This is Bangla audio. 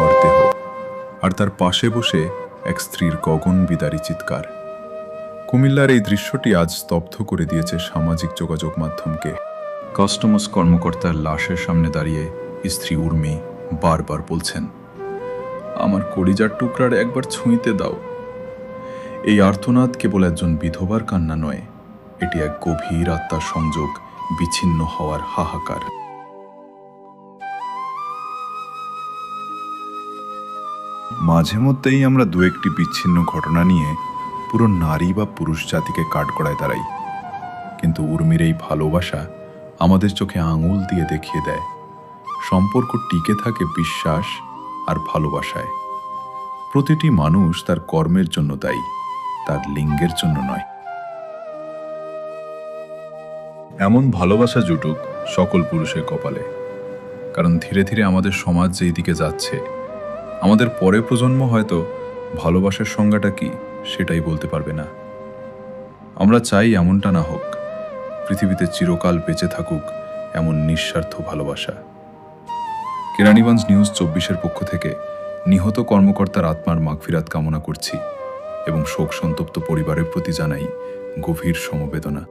নিথর দেহ, আর তার পাশে বসে এক স্ত্রীর গগন বিদারী চিৎকার। কুমিল্লার এই দৃশ্যটি আজ স্তব্ধ করে দিয়েছে সামাজিক যোগাযোগ মাধ্যমকে। কাস্টমস কর্মকর্তার লাশের সামনে দাঁড়িয়ে স্ত্রী উর্মি বারবার বলছেন, আমার কলিজার টুকরার একবার ছুঁইতে দাও। এই আর্তনাদ কেবল একজন বিধবার কান্না নয়, এটি এক গভীর আত্মার সংযোগ, বিচ্ছিন্ন হওয়ার হাহাকার। মাঝে মধ্যেই আমরা দু একটি বিচ্ছিন্ন ঘটনা নিয়ে পুরো নারী বা পুরুষ জাতিকে কাঠগড়ায় দাঁড়াই, কিন্তু উর্মির এই ভালোবাসা আমাদের চোখে আঙুল দিয়ে দেখিয়ে দেয় সম্পর্ক টিকে থাকে বিশ্বাস আর ভালোবাসায়। প্রতিটি মানুষ তার কর্মের জন্য দায়ী, তার লিঙ্গের জন্য নয়। এমন ভালোবাসা জুটুক সকল পুরুষের কপালে, কারণ ধীরে ধীরে আমাদের সমাজ যেই দিকে যাচ্ছে, আমাদের পরের প্রজন্ম হয়তো ভালোবাসার সংজ্ঞাটা কি সেটাই বলতে পারবে না। আমরা চাই এমনটা না হোক, পৃথিবীতে চিরকাল বেঁচে থাকুক এমন নিঃস্বার্থ ভালোবাসা। কেরানীগঞ্জ নিউজ 24-এর পক্ষ থেকে নিহত কর্মকর্তার আত্মার মাগফিরাত কামনা করছি এবং শোক সন্তপ্ত পরিবারের প্রতি জানাই গভীর সমবেদনা।